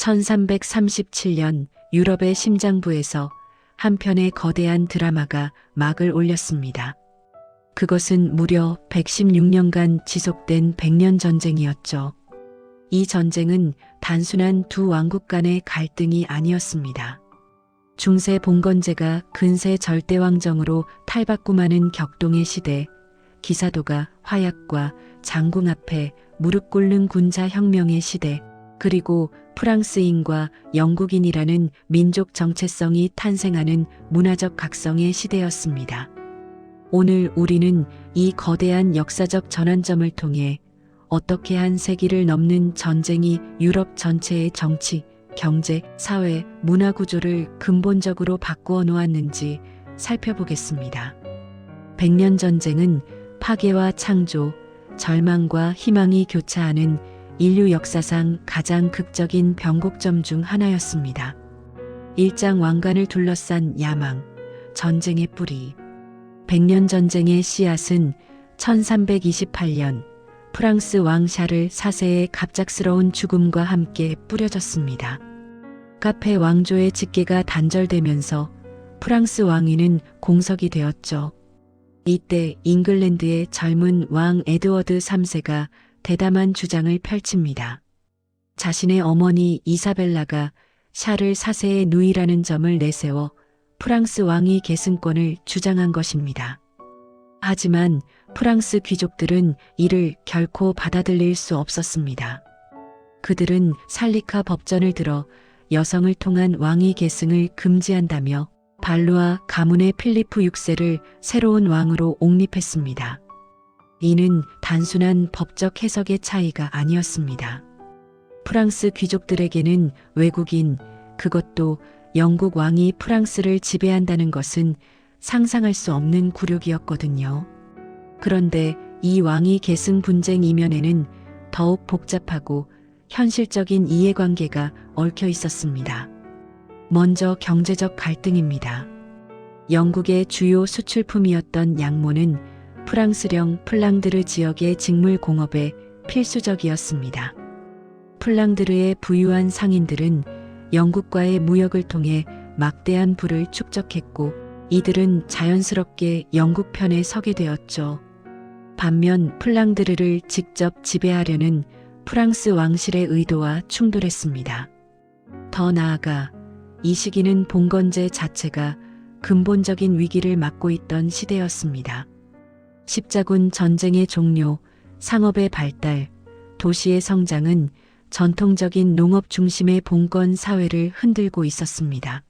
1337년 유럽의 심장부에서 한 편의 거대한 드라마가 막을 올렸습니다. 그것은 무려 116년간 지속된 백년 전쟁이었죠. 이 전쟁은 단순한 두 왕국 간의 갈등이 아니었습니다. 중세 봉건제가 근세 절대왕정으로 탈바꿈하는 격동의 시대, 기사도가 화약과 장궁 앞에 무릎 꿇는 군사 혁명의 시대, 그리고 프랑스인과 영국인이라는 민족 정체성이 탄생하는 문화적 각성의 시대였습니다. 오늘 우리는 이 거대한 역사적 전환점을 통해 어떻게 한 세기를 넘는 전쟁이 유럽 전체의 정치, 경제, 사회, 문화 구조를 근본적으로 바꾸어 놓았는지 살펴보겠습니다. 백년 전쟁은 파괴와 창조, 절망과 희망이 교차하는 인류 역사상 가장 극적인 변곡점 중 하나였습니다. 일장 왕관을 둘러싼 야망, 전쟁의 뿌리. 백년 전쟁의 씨앗은 1328년 프랑스 왕 샤를 4세의 갑작스러운 죽음과 함께 뿌려졌습니다. 카페 왕조의 직계가 단절되면서 프랑스 왕위는 공석이 되었죠. 이때 잉글랜드의 젊은 왕 에드워드 3세가 대담한 주장을 펼칩니다. 자신의 어머니 이사벨라가 샤를 4세의 누이라는 점을 내세워 프랑스 왕위 계승권을 주장한 것입니다. 하지만 프랑스 귀족들은 이를 결코 받아들일 수 없었습니다. 그들은 살리카 법전을 들어 여성을 통한 왕위 계승을 금지한다며 발루아 가문의 필리프 6세를 새로운 왕으로 옹립했습니다. 이는 단순한 법적 해석의 차이가 아니었습니다. 프랑스 귀족들에게는 외국인, 그것도 영국 왕이 프랑스를 지배한다는 것은 상상할 수 없는 굴욕이었거든요. 그런데 이 왕위 계승 분쟁 이면에는 더욱 복잡하고 현실적인 이해관계가 얽혀 있었습니다. 먼저 경제적 갈등입니다. 영국의 주요 수출품이었던 양모는 프랑스령 플랑드르 지역의 직물 공업에 필수적이었습니다. 플랑드르의 부유한 상인들은 영국과의 무역을 통해 막대한 부를 축적했고 이들은 자연스럽게 영국 편에 서게 되었죠. 반면 플랑드르를 직접 지배하려는 프랑스 왕실의 의도와 충돌했습니다. 더 나아가 이 시기는 봉건제 자체가 근본적인 위기를 맞고 있던 시대였습니다. 십자군 전쟁의 종료, 상업의 발달, 도시의 성장은 전통적인 농업 중심의 봉건 사회를 흔들고 있었습니다.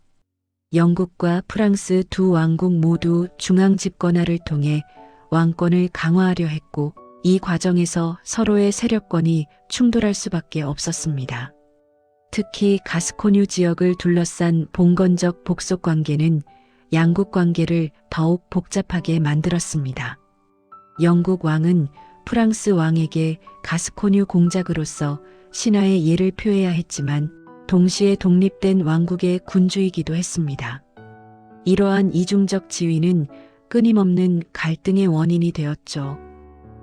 영국과 프랑스 두 왕국 모두 중앙 집권화를 통해 왕권을 강화하려 했고 이 과정에서 서로의 세력권이 충돌할 수밖에 없었습니다. 특히 가스코뉴 지역을 둘러싼 봉건적 복속 관계는 양국 관계를 더욱 복잡하게 만들었습니다. 영국 왕은 프랑스 왕에게 가스코뉴 공작으로서 신하의 예를 표해야 했지만 동시에 독립된 왕국의 군주이기도 했습니다. 이러한 이중적 지위는 끊임없는 갈등의 원인이 되었죠.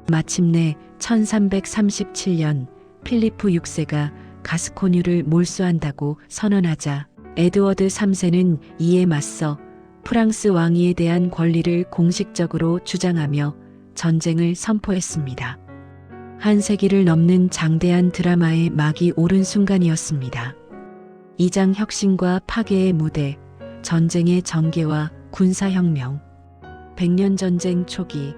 마침내 1337년 필리프 6세가 가스코뉴를 몰수한다고 선언하자 에드워드 3세는 이에 맞서 프랑스 왕위에 대한 권리를 공식적으로 주장하며 전쟁을 선포했습니다. 한 세기를 넘는 장대한 드라마의 막이 오른 순간이었습니다. 이장 혁신과 파괴의 무대, 전쟁의 전개와 군사혁명. 백년 전쟁 초기,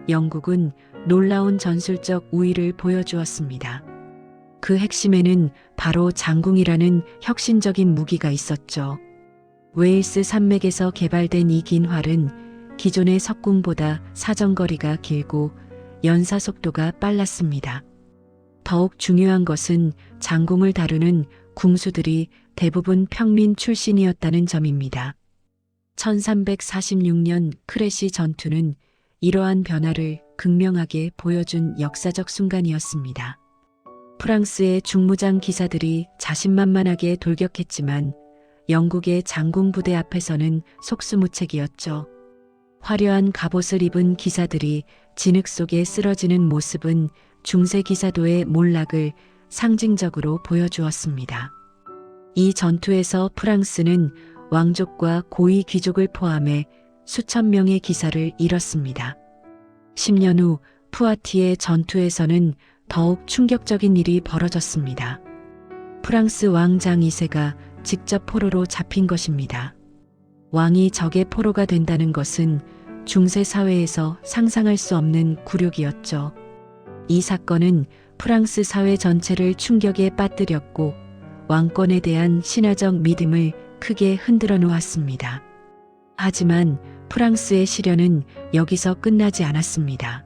영국은 놀라운 전술적 우위를 보여주었습니다. 그 핵심에는 바로 장궁이라는 혁신적인 무기가 있었죠. 웨일스 산맥에서 개발된 이 긴 활은 기존의 석궁보다 사정거리가 길고 연사 속도가 빨랐습니다. 더욱 중요한 것은 장궁을 다루는 궁수들이 대부분 평민 출신이었다는 점입니다. 1346년 크레시 전투는 이러한 변화를 극명하게 보여준 역사적 순간이었습니다. 프랑스의 중무장 기사들이 자신만만하게 돌격했지만 영국의 장궁 부대 앞에서는 속수무책이었죠. 화려한 갑옷을 입은 기사들이 진흙 속에 쓰러지는 모습은 중세 기사도의 몰락을 상징적으로 보여주었습니다. 이 전투에서 프랑스는 왕족과 고위 귀족을 포함해 수천 명의 기사를 잃었습니다. 10년 후 푸아티에 전투에서는 더욱 충격적인 일이 벌어졌습니다. 프랑스 왕 장 2세가 직접 포로로 잡힌 것입니다. 왕이 적의 포로가 된다는 것은 중세 사회에서 상상할 수 없는 굴욕이었죠. 이 사건은 프랑스 사회 전체를 충격에 빠뜨렸고 왕권에 대한 신화적 믿음을 크게 흔들어 놓았습니다. 하지만 프랑스의 시련은 여기서 끝나지 않았습니다.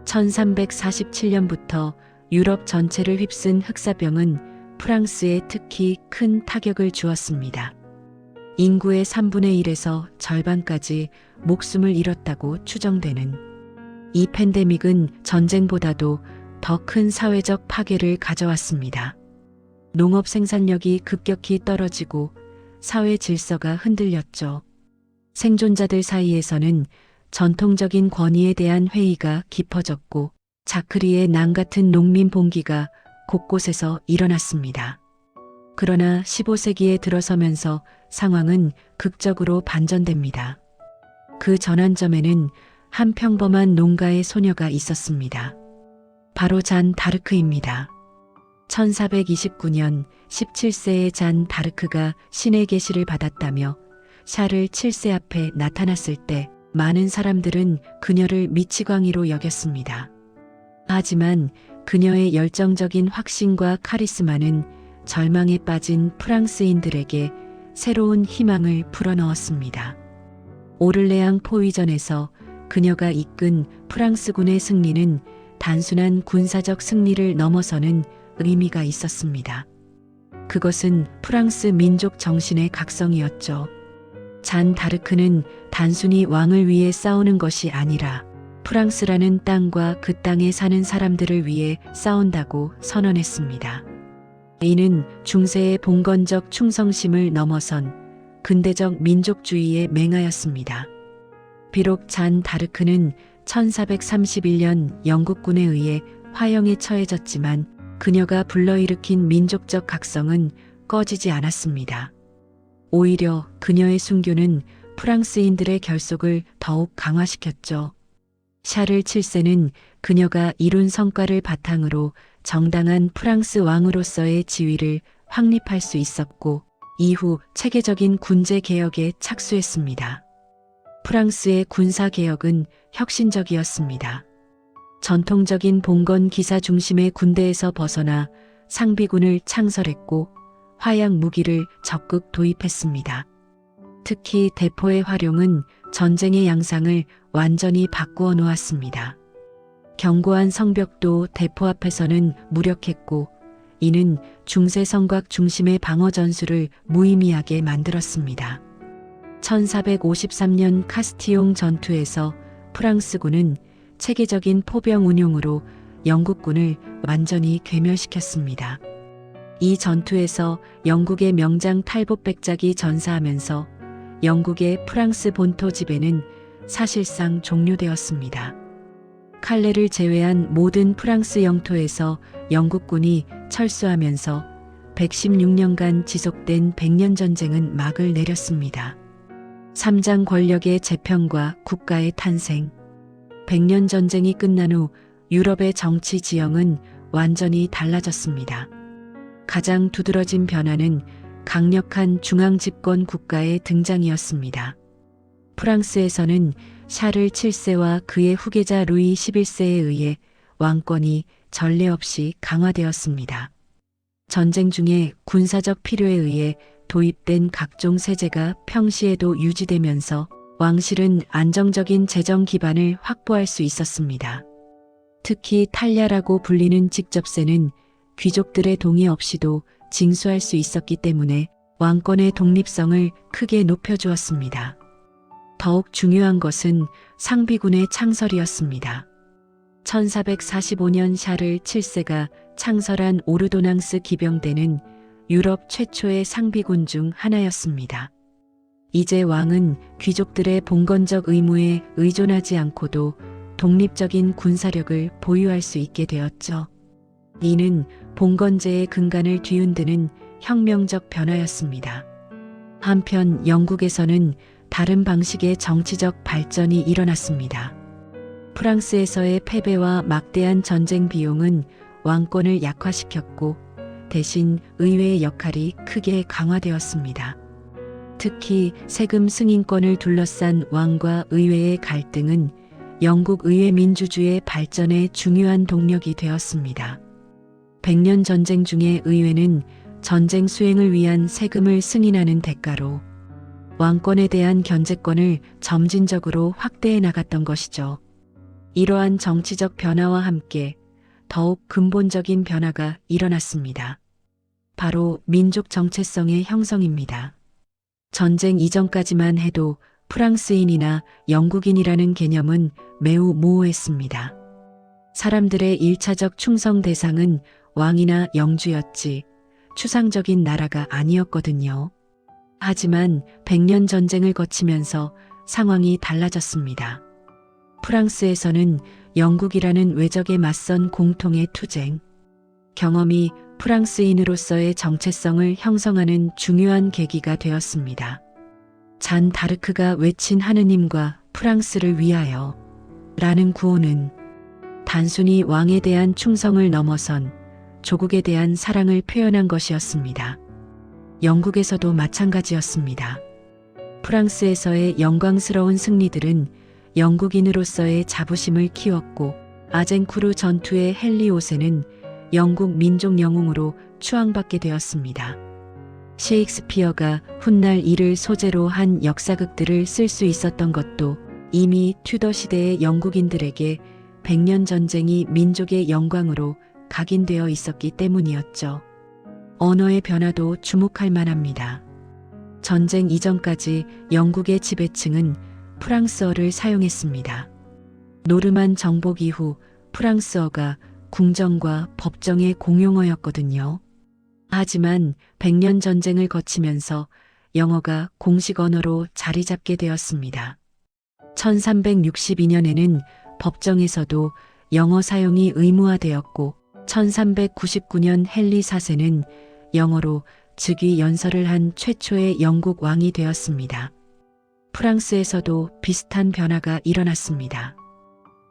1347년부터 유럽 전체를 휩쓴 흑사병은 프랑스에 특히 큰 타격을 주었습니다. 인구의 3분의 1에서 절반까지 목숨을 잃었다고 추정되는 이 팬데믹은 전쟁보다도 더 큰 사회적 파괴를 가져왔습니다. 농업 생산력이 급격히 떨어지고 사회 질서가 흔들렸죠. 생존자들 사이에서는 전통적인 권위에 대한 회의가 깊어졌고 자크리의 낭 같은 농민 봉기가 곳곳에서 일어났습니다. 그러나 15세기에 들어서면서 상황은 극적으로 반전됩니다. 그 전환점에는 한 평범한 농가의 소녀가 있었습니다. 바로 잔 다르크입니다. 1429년 17세의 잔 다르크가 신의 계시를 받았다며 샤를 7세 앞에 나타났을 때 많은 사람들은 그녀를 미치광이로 여겼습니다. 하지만 그녀의 열정적인 확신과 카리스마는 절망에 빠진 프랑스인들에게 새로운 희망을 불어넣었습니다. 오를레앙 포위전에서 그녀가 이끈 프랑스군의 승리는 단순한 군사적 승리를 넘어서는 의미가 있었습니다. 그것은 프랑스 민족 정신의 각성이었죠. 잔 다르크는 단순히 왕을 위해 싸우는 것이 아니라 프랑스라는 땅과 그 땅에 사는 사람들을 위해 싸운다고 선언했습니다. 이는 중세의 봉건적 충성심을 넘어선 근대적 민족주의에 맹하였습니다. 비록 잔 다르크는 1431년 영국군에 의해 화형에 처해졌지만 그녀가 불러일으킨 민족적 각성은 꺼지지 않았습니다. 오히려 그녀의 순교는 프랑스인들의 결속을 더욱 강화시켰죠. 샤를 7세는 그녀가 이룬 성과를 바탕으로 정당한 프랑스 왕으로서의 지위를 확립할 수 있었고 이후 체계적인 군제 개혁에 착수했습니다. 프랑스의 군사 개혁은 혁신적이었습니다. 전통적인 봉건 기사 중심의 군대에서 벗어나 상비군을 창설했고 화약 무기를 적극 도입했습니다. 특히 대포의 활용은 전쟁의 양상을 완전히 바꾸어 놓았습니다. 견고한 성벽도 대포 앞에서는 무력했고 이는 중세 성곽 중심의 방어 전술을 무의미하게 만들었습니다. 1453년 카스티용 전투에서 프랑스군은 체계적인 포병 운용으로 영국군을 완전히 괴멸시켰습니다. 이 전투에서 영국의 명장 탈봇 백작이 전사하면서 영국의 프랑스 본토 지배는 사실상 종료되었습니다. 칼레를 제외한 모든 프랑스 영토에서 영국군이 철수하면서 116년간 지속된 백년 전쟁은 막을 내렸습니다. 삼장 권력의 재편과 국가의 탄생. 백년 전쟁이 끝난 후 유럽의 정치 지형은 완전히 달라졌습니다. 가장 두드러진 변화는 강력한 중앙 집권 국가의 등장이었습니다. 프랑스에서는 샤를 7세와 그의 후계자 루이 11세에 의해 왕권이 전례 없이 강화되었습니다. 전쟁 중에 군사적 필요에 의해 도입된 각종 세제가 평시에도 유지되면서 왕실은 안정적인 재정 기반을 확보할 수 있었습니다. 특히 탈야라고 불리는 직접세는 귀족들의 동의 없이도 징수할 수 있었기 때문에 왕권의 독립성을 크게 높여주었습니다. 더욱 중요한 것은 상비군의 창설이었습니다. 1445년 샤를 7세가 창설한 오르도낭스 기병대는 유럽 최초의 상비군 중 하나였습니다. 이제 왕은 귀족들의 봉건적 의무에 의존하지 않고도 독립적인 군사력을 보유할 수 있게 되었죠. 이는 봉건제의 근간을 뒤흔드는 혁명적 변화였습니다. 한편 영국에서는 다른 방식의 정치적 발전이 일어났습니다. 프랑스에서의 패배와 막대한 전쟁 비용은 왕권을 약화시켰고 대신 의회의 역할이 크게 강화되었습니다. 특히 세금 승인권을 둘러싼 왕과 의회의 갈등은 영국 의회 민주주의의 발전에 중요한 동력이 되었습니다. 백년 전쟁 중에 의회는 전쟁 수행을 위한 세금을 승인하는 대가로 왕권에 대한 견제권을 점진적으로 확대해 나갔던 것이죠. 이러한 정치적 변화와 함께 더욱 근본적인 변화가 일어났습니다. 바로 민족 정체성의 형성입니다. 전쟁 이전까지만 해도 프랑스인이나 영국인이라는 개념은 매우 모호했습니다. 사람들의 일차적 충성 대상은 왕이나 영주였지 추상적인 나라가 아니었거든요. 하지만 백년 전쟁을 거치면서 상황이 달라졌습니다. 프랑스에서는 영국이라는 외적에 맞선 공통의 투쟁, 경험이 프랑스인으로서의 정체성을 형성하는 중요한 계기가 되었습니다. 잔 다르크가 외친 하느님과 프랑스를 위하여 라는 구호는 단순히 왕에 대한 충성을 넘어선 조국에 대한 사랑을 표현한 것이었습니다. 영국에서도 마찬가지였습니다. 프랑스에서의 영광스러운 승리들은 영국인으로서의 자부심을 키웠고 아젠쿠르 전투의 헨리 5세는 영국 민족 영웅으로 추앙받게 되었습니다. 셰익스피어가 훗날 이를 소재로 한 역사극들을 쓸 수 있었던 것도 이미 튜더 시대의 영국인들에게 백년 전쟁이 민족의 영광으로 각인되어 있었기 때문이었죠. 언어의 변화도 주목할 만합니다. 전쟁 이전까지 영국의 지배층은 프랑스어를 사용했습니다. 노르만 정복 이후 프랑스어가 궁정과 법정의 공용어였거든요. 하지만 백년 전쟁을 거치면서 영어가 공식 언어로 자리 잡게 되었습니다. 1362년에는 법정에서도 영어 사용이 의무화되었고 1399년 헨리 4세는 영어로 즉위 연설을 한 최초의 영국 왕이 되었습니다. 프랑스에서도 비슷한 변화가 일어났습니다.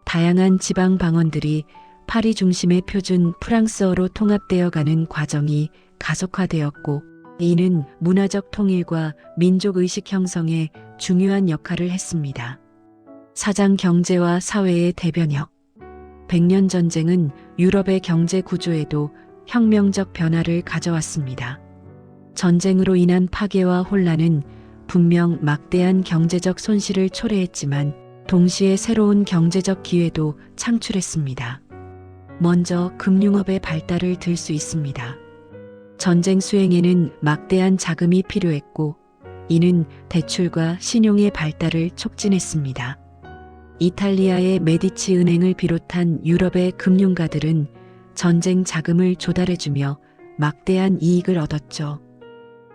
다양한 지방 방언들이 파리 중심의 표준 프랑스어로 통합되어 가는 과정이 가속화되었고 이는 문화적 통일과 민족의식 형성에 중요한 역할을 했습니다. 사장 경제와 사회의 대변혁. 백년 전쟁은 유럽의 경제 구조에도 혁명적 변화를 가져왔습니다. 전쟁으로 인한 파괴와 혼란은 분명 막대한 경제적 손실을 초래했지만 동시에 새로운 경제적 기회도 창출했습니다. 먼저 금융업의 발달을 들 수 있습니다. 전쟁 수행에는 막대한 자금이 필요했고 이는 대출과 신용의 발달을 촉진했습니다. 이탈리아의 메디치 은행을 비롯한 유럽의 금융가들은 전쟁 자금을 조달해주며 막대한 이익을 얻었죠.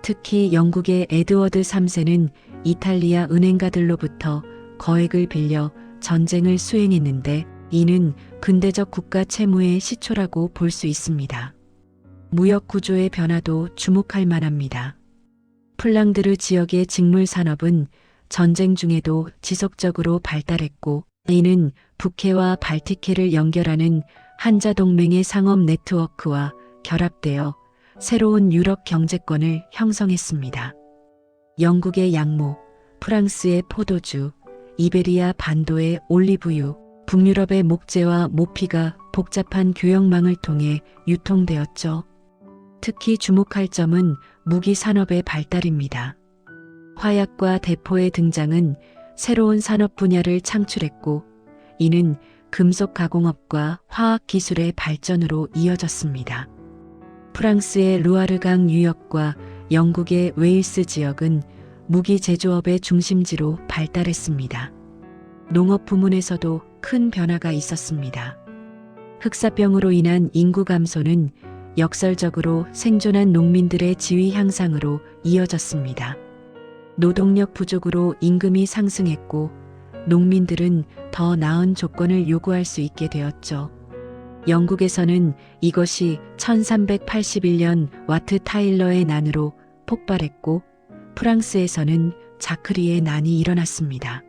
특히 영국의 에드워드 3세는 이탈리아 은행가들로부터 거액을 빌려 전쟁을 수행했는데 이는 근대적 국가 채무의 시초라고 볼 수 있습니다. 무역 구조의 변화도 주목할 만합니다. 플랑드르 지역의 직물 산업은 전쟁 중에도 지속적으로 발달했고 이는 북해와 발티해를 연결하는 한자동맹의 상업 네트워크와 결합되어 새로운 유럽 경제권을 형성했습니다. 영국의 양모, 프랑스의 포도주, 이베리아 반도의 올리브유, 북유럽의 목재와 모피가 복잡한 교역망을 통해 유통되었죠. 특히 주목할 점은 무기 산업의 발달입니다. 화약과 대포의 등장은 새로운 산업 분야를 창출했고 이는 금속 가공업과 화학 기술의 발전으로 이어졌습니다. 프랑스의 루아르강 유역과 영국의 웨일스 지역은 무기 제조업의 중심지로 발달했습니다. 농업 부문에서도 큰 변화가 있었습니다. 흑사병으로 인한 인구 감소는 역설적으로 생존한 농민들의 지위 향상으로 이어졌습니다. 노동력 부족으로 임금이 상승했고 농민들은 더 나은 조건을 요구할 수 있게 되었죠. 영국에서는 이것이 1381년 와트 타일러의 난으로 폭발했고 프랑스에서는 자크리의 난이 일어났습니다.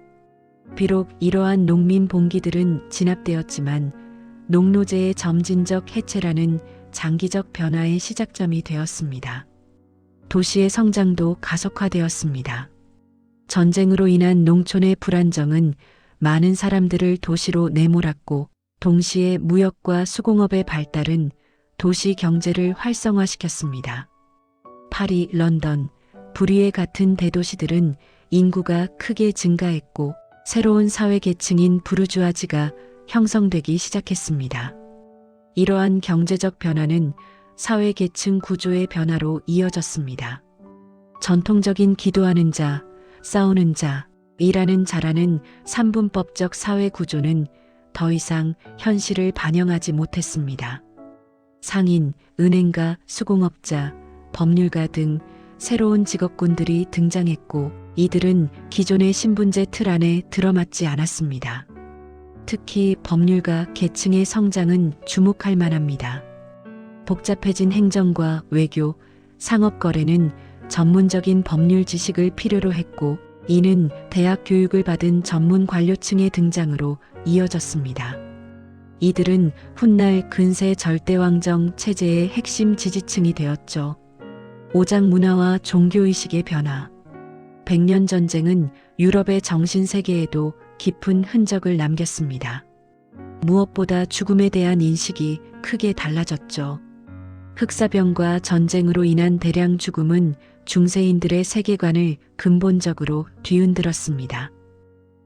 비록 이러한 농민 봉기들은 진압되었지만 농노제의 점진적 해체라는 장기적 변화의 시작점이 되었습니다. 도시의 성장도 가속화되었습니다. 전쟁으로 인한 농촌의 불안정은 많은 사람들을 도시로 내몰았고 동시에 무역과 수공업의 발달은 도시 경제를 활성화시켰습니다. 파리, 런던, 부리에 같은 대도시들은 인구가 크게 증가했고 새로운 사회 계층인 부르주아지가 형성되기 시작했습니다. 이러한 경제적 변화는 사회 계층 구조의 변화로 이어졌습니다. 전통적인 기도하는 자, 싸우는 자, 일하는 자라는 삼분법적 사회 구조는 더 이상 현실을 반영하지 못했습니다. 상인, 은행가, 수공업자, 법률가 등 새로운 직업군들이 등장했고 이들은 기존의 신분제 틀 안에 들어맞지 않았습니다. 특히 법률가 계층의 성장은 주목할 만합니다. 복잡해진 행정과 외교, 상업거래는 전문적인 법률 지식을 필요로 했고 이는 대학 교육을 받은 전문 관료층의 등장으로 이어졌습니다. 이들은 훗날 근세 절대왕정 체제의 핵심 지지층이 되었죠. 오장 문화와 종교의식의 변화. 백년 전쟁은 유럽의 정신세계에도 깊은 흔적을 남겼습니다. 무엇보다 죽음에 대한 인식이 크게 달라졌죠. 흑사병과 전쟁으로 인한 대량 죽음은 중세인들의 세계관을 근본적으로 뒤흔들었습니다.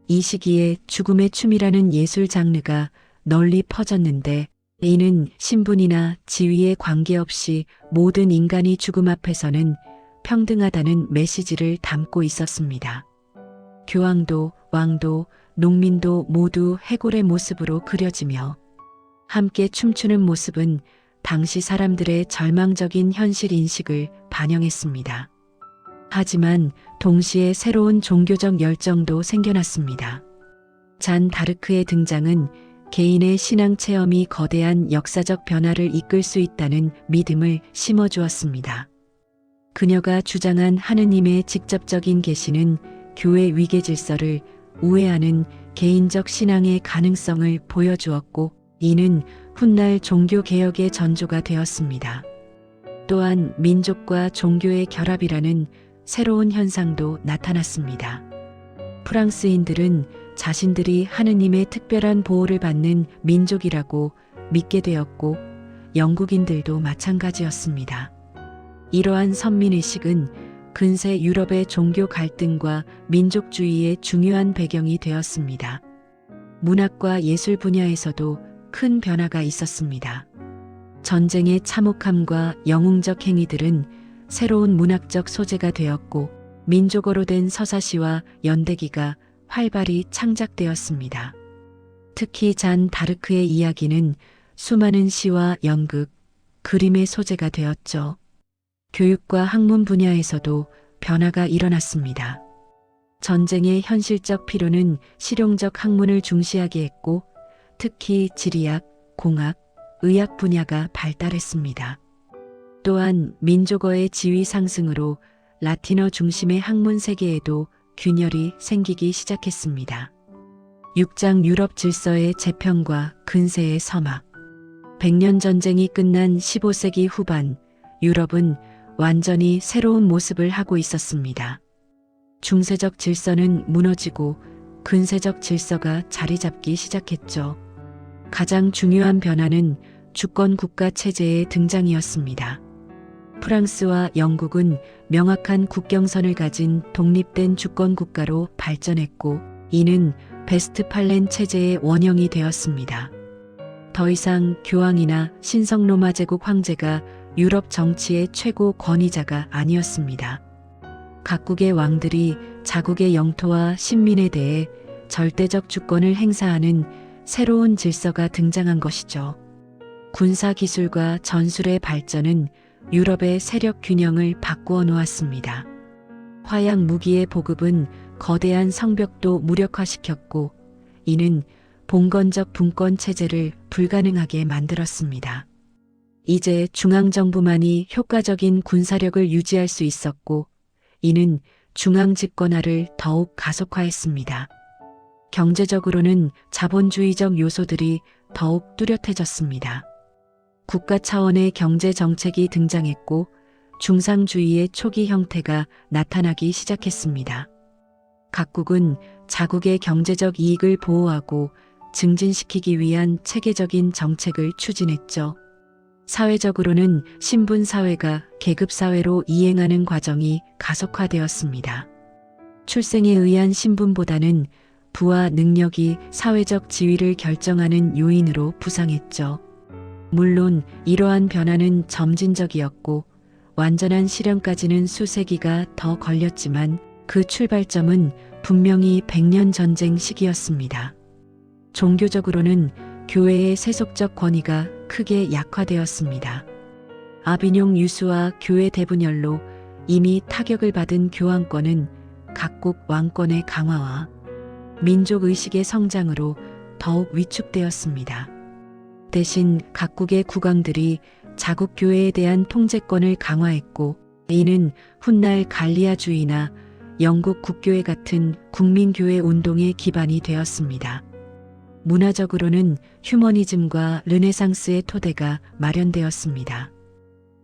이 시기에 죽음의 춤이라는 예술 장르가 널리 퍼졌는데 이는 신분이나 지위에 관계없이 모든 인간이 죽음 앞에서는 평등하다는 메시지를 담고 있었습니다. 교황도, 왕도, 농민도 모두 해골의 모습으로 그려지며 함께 춤추는 모습은 당시 사람들의 절망적인 현실 인식을 반영했습니다. 하지만 동시에 새로운 종교적 열정도 생겨났습니다. 잔 다르크의 등장은 개인의 신앙 체험이 거대한 역사적 변화를 이끌 수 있다는 믿음을 심어주었습니다. 그녀가 주장한 하느님의 직접적인 계시는 교회 위계 질서를 우회하는 개인적 신앙의 가능성을 보여주었고 이는 훗날 종교개혁의 전조가 되었습니다. 또한 민족과 종교의 결합이라는 새로운 현상도 나타났습니다. 프랑스인들은 자신들이 하느님의 특별한 보호를 받는 민족이라고 믿게 되었고 영국인들도 마찬가지였습니다. 이러한 선민의식은 근세 유럽의 종교 갈등과 민족주의의 중요한 배경이 되었습니다. 문학과 예술 분야에서도 큰 변화가 있었습니다. 전쟁의 참혹함과 영웅적 행위들은 새로운 문학적 소재가 되었고 민족어로 된 서사시와 연대기가 활발히 창작되었습니다. 특히 잔 다르크의 이야기는 수많은 시와 연극, 그림의 소재가 되었죠. 교육과 학문 분야에서도 변화가 일어났습니다. 전쟁의 현실적 필요는 실용적 학문을 중시하게 했고 특히 지리학, 공학, 의학 분야가 발달했습니다. 또한 민족어의 지위 상승으로 라틴어 중심의 학문 세계에도 균열이 생기기 시작했습니다. 6장 유럽 질서의 재편과 근세의 서막. 백년 전쟁이 끝난 15세기 후반 유럽은 완전히 새로운 모습을 하고 있었습니다. 중세적 질서는 무너지고 근세적 질서가 자리 잡기 시작했죠. 가장 중요한 변화는 주권 국가 체제의 등장이었습니다. 프랑스와 영국은 명확한 국경선을 가진 독립된 주권 국가로 발전했고 이는 베스트팔렌 체제의 원형이 되었습니다. 더 이상 교황이나 신성 로마 제국 황제가 유럽 정치의 최고 권위자가 아니었습니다. 각국의 왕들이 자국의 영토와 신민에 대해 절대적 주권을 행사하는 새로운 질서가 등장한 것이죠. 군사 기술과 전술의 발전은 유럽의 세력 균형을 바꾸어 놓았습니다. 화약 무기의 보급은 거대한 성벽도 무력화시켰고 이는 봉건적 분권 체제를 불가능하게 만들었습니다. 이제 중앙정부만이 효과적인 군사력을 유지할 수 있었고, 이는 중앙 집권화를 더욱 가속화했습니다. 경제적으로는 자본주의적 요소들이 더욱 뚜렷해졌습니다. 국가 차원의 경제 정책이 등장했고, 중상주의의 초기 형태가 나타나기 시작했습니다. 각국은 자국의 경제적 이익을 보호하고 증진시키기 위한 체계적인 정책을 추진했죠. 사회적으로는 신분사회가 계급사회로 이행하는 과정이 가속화되었습니다. 출생에 의한 신분보다는 부와 능력이 사회적 지위를 결정하는 요인으로 부상했죠. 물론 이러한 변화는 점진적이었고 완전한 실현까지는 수세기가 더 걸렸지만 그 출발점은 분명히 100년 전쟁 시기였습니다. 종교적으로는 교회의 세속적 권위가 크게 약화되었습니다. 아비뇽 유수와 교회 대분열로 이미 타격을 받은 교황권은 각국 왕권의 강화와 민족의식의 성장으로 더욱 위축되었습니다. 대신 각국의 국왕들이 자국 교회에 대한 통제권을 강화했고, 이는 훗날 갈리아주의나 영국 국교회 같은 국민교회 운동의 기반이 되었습니다. 문화적으로는 휴머니즘과 르네상스의 토대가 마련되었습니다.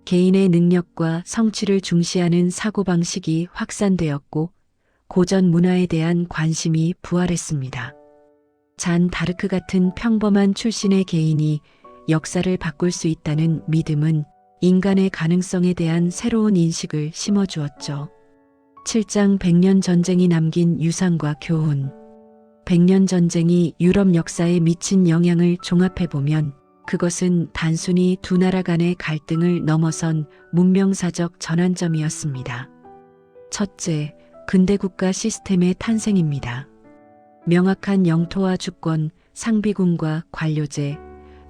개인의 능력과 성취를 중시하는 사고방식이 확산되었고, 고전 문화에 대한 관심이 부활했습니다. 잔 다르크 같은 평범한 출신의 개인이 역사를 바꿀 수 있다는 믿음은 인간의 가능성에 대한 새로운 인식을 심어주었죠. 7장 100년 전쟁이 남긴 유산과 교훈. 100년 전쟁이 유럽 역사에 미친 영향을 종합해보면 그것은 단순히 두 나라 간의 갈등을 넘어선 문명사적 전환점이었습니다. 첫째, 근대국가 시스템의 탄생입니다. 명확한 영토와 주권, 상비군과 관료제,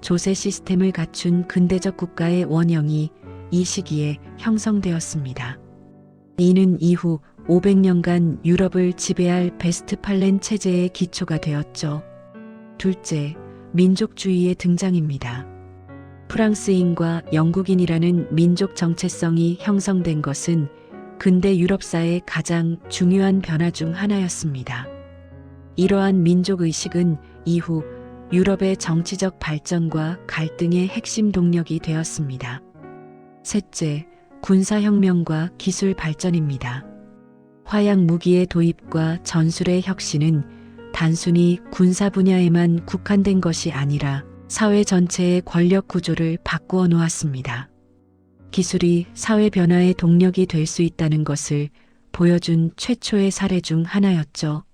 조세 시스템을 갖춘 근대적 국가의 원형이 이 시기에 형성되었습니다. 이는 이후 500년간 유럽을 지배할 베스트팔렌 체제의 기초가 되었죠. 둘째, 민족주의의 등장입니다. 프랑스인과 영국인이라는 민족 정체성이 형성된 것은 근대 유럽사의 가장 중요한 변화 중 하나였습니다. 이러한 민족의식은 이후 유럽의 정치적 발전과 갈등의 핵심 동력이 되었습니다. 셋째, 군사혁명과 기술 발전입니다. 화약 무기의 도입과 전술의 혁신은 단순히 군사 분야에만 국한된 것이 아니라 사회 전체의 권력 구조를 바꾸어 놓았습니다. 기술이 사회 변화의 동력이 될 수 있다는 것을 보여준 최초의 사례 중 하나였죠.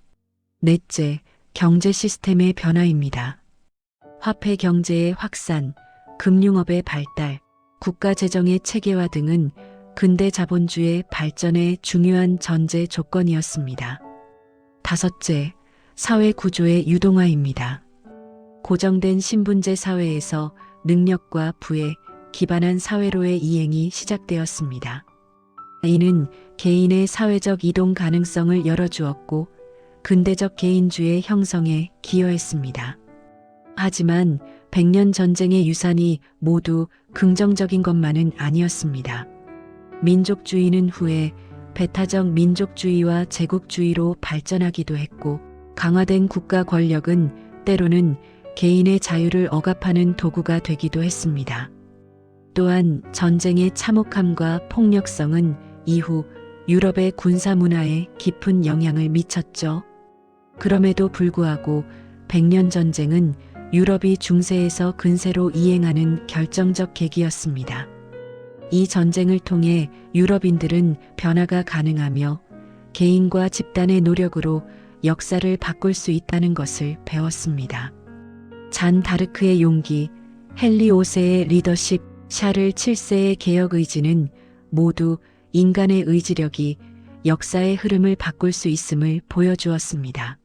넷째, 경제 시스템의 변화입니다. 화폐 경제의 확산, 금융업의 발달, 국가 재정의 체계화 등은 근대 자본주의 발전의 중요한 전제 조건이었습니다. 다섯째, 사회 구조의 유동화입니다. 고정된 신분제 사회에서 능력과 부에 기반한 사회로의 이행이 시작되었습니다. 이는 개인의 사회적 이동 가능성을 열어주었고 근대적 개인주의 형성에 기여했습니다. 하지만 100년 전쟁의 유산이 모두 긍정적인 것만은 아니었습니다. 민족주의는 후에 배타적 민족주의와 제국주의로 발전하기도 했고, 강화된 국가 권력은 때로는 개인의 자유를 억압하는 도구가 되기도 했습니다. 또한 전쟁의 참혹함과 폭력성은 이후 유럽의 군사 문화에 깊은 영향을 미쳤죠. 그럼에도 불구하고 100년 전쟁은 유럽이 중세에서 근세로 이행하는 결정적 계기였습니다. 이 전쟁을 통해 유럽인들은 변화가 가능하며 개인과 집단의 노력으로 역사를 바꿀 수 있다는 것을 배웠습니다. 잔 다르크의 용기, 헨리 5세의 리더십, 샤를 7세의 개혁 의지는 모두 인간의 의지력이 역사의 흐름을 바꿀 수 있음을 보여주었습니다.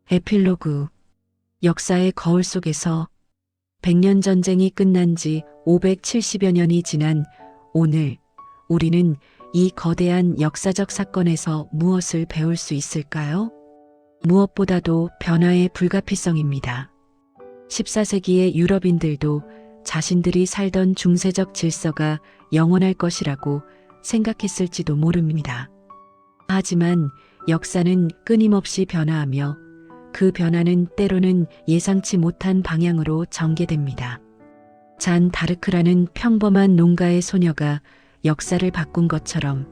에필로그. 역사의 거울 속에서 100년 전쟁이 끝난 지 570여 년이 지난 오늘, 우리는 이 거대한 역사적 사건에서 무엇을 배울 수 있을까요? 무엇보다도 변화의 불가피성입니다. 14세기의 유럽인들도 자신들이 살던 중세적 질서가 영원할 것이라고 생각했을지도 모릅니다. 하지만 역사는 끊임없이 변화하며 그 변화는 때로는 예상치 못한 방향으로 전개됩니다. 잔 다르크라는 평범한 농가의 소녀가 역사를 바꾼 것처럼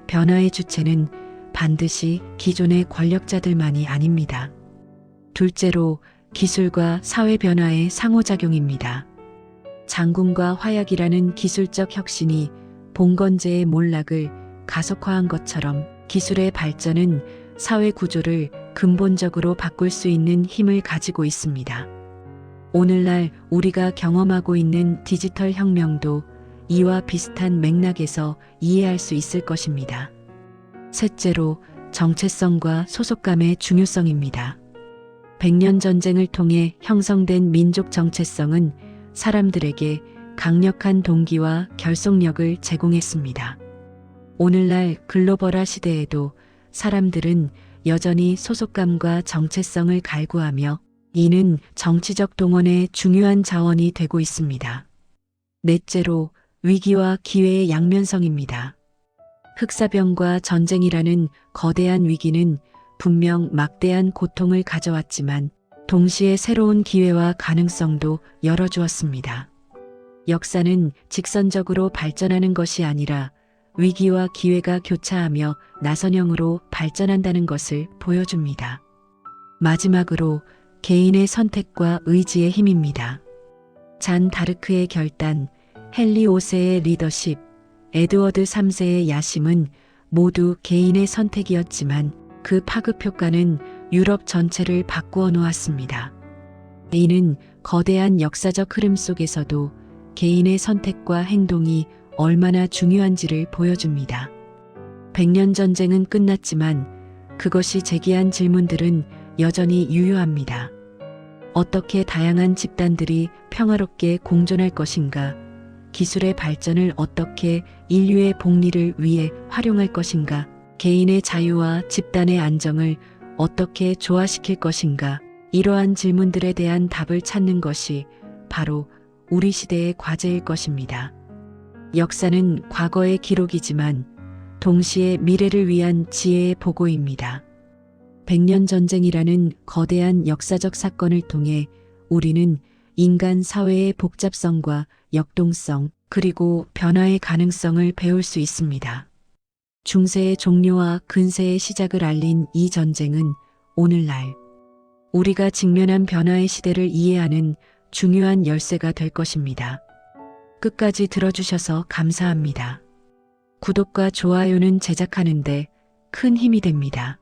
변화의 주체는 반드시 기존의 권력자들만이 아닙니다. 둘째로 기술과 사회 변화의 상호작용입니다. 장군과 화약이라는 기술적 혁신이 봉건제의 몰락을 가속화한 것처럼 기술의 발전은 사회 구조를 근본적으로 바꿀 수 있는 힘을 가지고 있습니다. 오늘날 우리가 경험하고 있는 디지털 혁명도 이와 비슷한 맥락에서 이해할 수 있을 것입니다. 셋째로 정체성과 소속감의 중요성입니다. 100년 전쟁을 통해 형성된 민족 정체성은 사람들에게 강력한 동기와 결속력을 제공했습니다. 오늘날 글로벌화 시대에도 사람들은 여전히 소속감과 정체성을 갈구하며 이는 정치적 동원의 중요한 자원이 되고 있습니다. 넷째로 위기와 기회의 양면성입니다. 흑사병과 전쟁이라는 거대한 위기는 분명 막대한 고통을 가져왔지만 동시에 새로운 기회와 가능성도 열어주었습니다. 역사는 직선적으로 발전하는 것이 아니라 위기와 기회가 교차하며 나선형으로 발전한다는 것을 보여줍니다. 마지막으로 개인의 선택과 의지의 힘입니다. 잔 다르크의 결단, 헨리 5세의 리더십, 에드워드 3세의 야심은 모두 개인의 선택이었지만 그 파급 효과는 유럽 전체를 바꾸어 놓았습니다. 이는 거대한 역사적 흐름 속에서도 개인의 선택과 행동이 얼마나 중요한지를 보여줍니다. 100년 전쟁은 끝났지만 그것이 제기한 질문들은 여전히 유효합니다. 어떻게 다양한 집단들이 평화롭게 공존할 것인가? 기술의 발전을 어떻게 인류의 복리를 위해 활용할 것인가? 개인의 자유와 집단의 안정을 어떻게 조화시킬 것인가? 이러한 질문들에 대한 답을 찾는 것이 바로 우리 시대의 과제일 것입니다. 역사는 과거의 기록이지만 동시에 미래를 위한 지혜의 보고입니다. 100년 전쟁이라는 거대한 역사적 사건을 통해 우리는 인간 사회의 복잡성과 역동성 그리고 변화의 가능성을 배울 수 있습니다. 중세의 종료와 근세의 시작을 알린 이 전쟁은 오늘날 우리가 직면한 변화의 시대를 이해하는 중요한 열쇠가 될 것입니다. 끝까지 들어주셔서 감사합니다. 구독과 좋아요는 제작하는데 큰 힘이 됩니다.